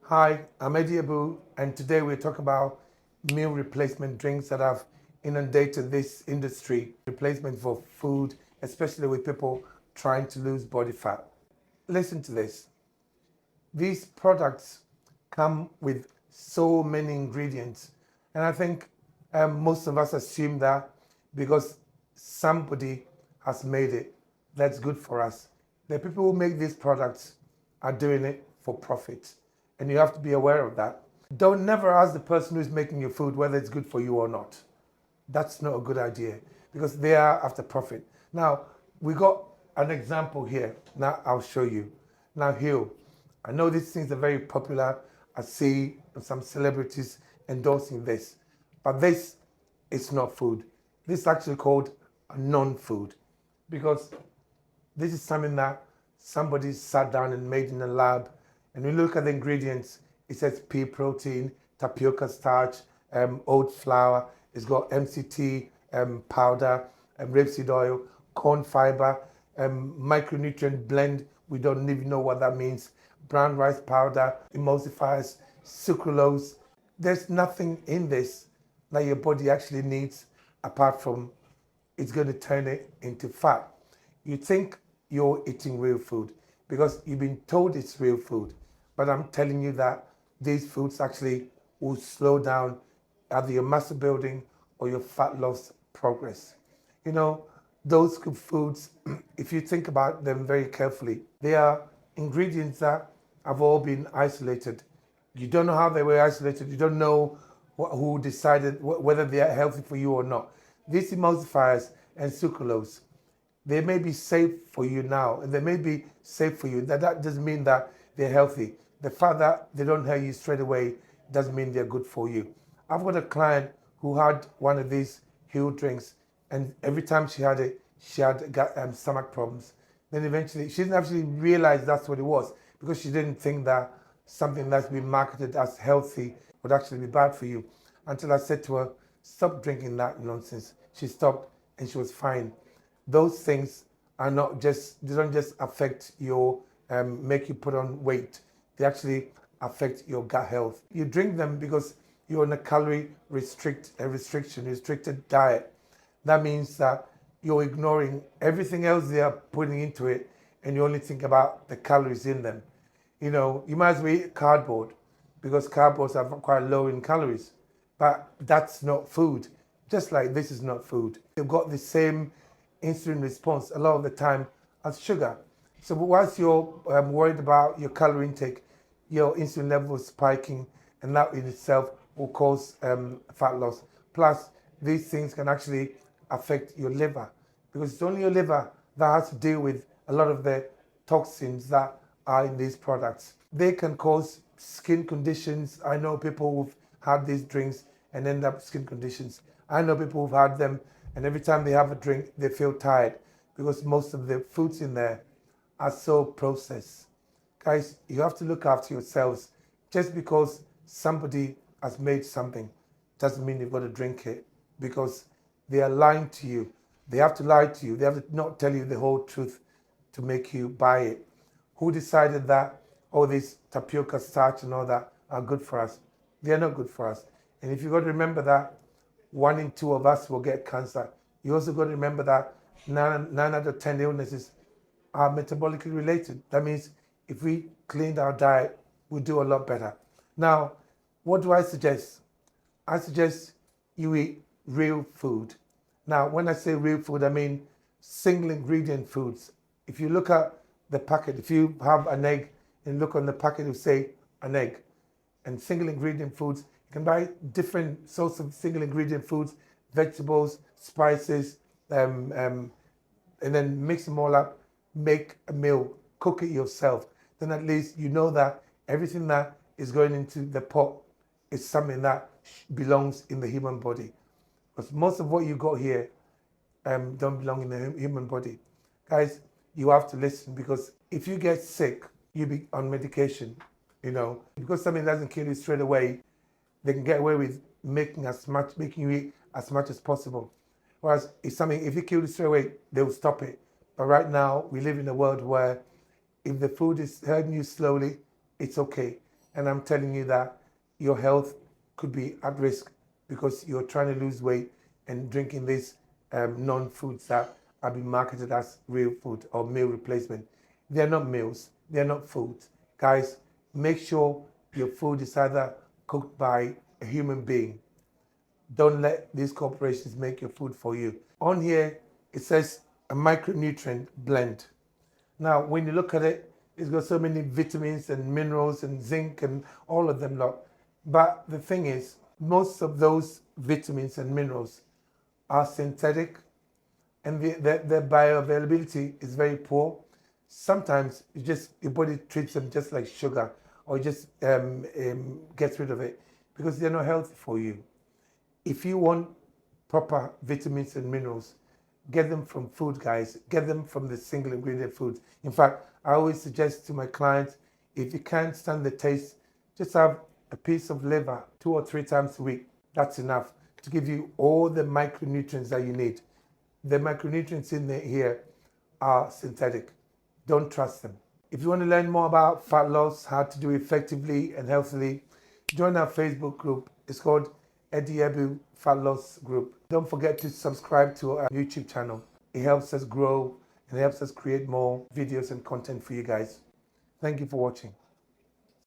Hi, I'm Abbew, and today we're talking about meal replacement drinks that have inundated this industry. Replacement for food, especially with people trying to lose body fat. Listen to this. These products come with so many ingredients, and I think most of us assume that because somebody has made it, that's good for us. The people who make these products are doing it for profit, and you have to be aware of that. Don't never ask the person who's making your food whether it's good for you or not. That's not a good idea because they are after profit. Now, we got an example here. Now, I'll show you. Now, here, I know these things are very popular. I see some celebrities endorsing this, but this is not food. This is actually called a non-food because this is something that somebody sat down and made in a lab. And you look at the ingredients, it says pea protein, tapioca starch, oat flour, it's got MCT powder, rapeseed oil, corn fiber, micronutrient blend, we don't even know what that means, brown rice powder, emulsifiers, sucralose. There's nothing in this that your body actually needs apart from it's going to turn it into fat. You think you're eating real food because you've been told it's real food. But I'm telling you that these foods actually will slow down either your muscle building or your fat loss progress. You know, those foods, if you think about them very carefully, they are ingredients that have all been isolated. You don't know how they were isolated. You don't know who decided whether they are healthy for you or not. These emulsifiers and sucralose, they may be safe for you now, and they may be safe for you. That doesn't mean that they're healthy. The fact that they don't help you straight away doesn't mean they're good for you. I've got a client who had one of these Hill drinks, and every time she had it, she had got stomach problems. Then eventually, she didn't actually realize that's what it was because she didn't think that something that's been marketed as healthy would actually be bad for you. Until I said to her, stop drinking that nonsense. She stopped and she was fine. Those things are not just, they don't just affect your, make you put on weight. They actually affect your gut health. You drink them because you're on a calorie restricted diet. That means that you're ignoring everything else they are putting into it and you only think about the calories in them. You know, you might as well eat cardboard because cardboards are quite low in calories, but that's not food. Just like this is not food. You've got the same insulin response a lot of the time as sugar. So whilst you're worried about your calorie intake, your insulin level is spiking, and that in itself will cause fat loss. Plus, these things can actually affect your liver because it's only your liver that has to deal with a lot of the toxins that are in these products. They can cause skin conditions. I know people who've had these drinks and end up skin conditions. I know people who've had them and every time they have a drink, they feel tired because most of the foods in there are so processed. Guys, you have to look after yourselves. Just because somebody has made something doesn't mean you've got to drink it because they are lying to you. They have to lie to you. They have to not tell you the whole truth to make you buy it. Who decided that all these tapioca starch and all that are good for us? They are not good for us. And if you've got to remember that 1 in 2 of us will get cancer. You also got to remember that 9 out of 10 illnesses are metabolically related. That means if we cleaned our diet, we'd do a lot better. Now, what do I suggest? I suggest you eat real food. Now, when I say real food, I mean single ingredient foods. If you look at the packet, if you have an egg and look on the packet, it will say an egg. And single ingredient foods, you can buy different sorts of single ingredient foods, vegetables, spices, and then mix them all up, make a meal, cook it yourself. Then at least you know that everything that is going into the pot is something that belongs in the human body. Because most of what you got here don't belong in the human body. Guys, you have to listen because if you get sick, you be on medication, you know, because something doesn't kill you straight away, they can get away with making you eat as much as possible. Whereas if you kill you straight away, they will stop it. But right now, we live in a world where if the food is hurting you slowly, it's okay. And I'm telling you that your health could be at risk because you're trying to lose weight and drinking these non-foods that are being marketed as real food or meal replacement. They're not meals, they're not foods. Guys, make sure your food is either cooked by a human being. Don't let these corporations make your food for you. On here, it says a micronutrient blend. Now, when you look at it, it's got so many vitamins and minerals and zinc and all of them lot. But the thing is, most of those vitamins and minerals are synthetic and their bioavailability is very poor. Sometimes your body treats them just like sugar or just gets rid of it because they're not healthy for you. If you want proper vitamins and minerals, get them from food, guys. Get them from the single ingredient foods. In fact, I always suggest to my clients, if you can't stand the taste, just have a piece of liver 2 or 3 times a week. That's enough to give you all the micronutrients that you need. The micronutrients in here are synthetic. Don't trust them. If you want to learn more about fat loss, how to do it effectively and healthily, join our Facebook group. It's called Abbew Fat Loss Group. Don't forget to subscribe to our YouTube channel. It helps us grow and helps us create more videos and content for you guys. Thank you for watching.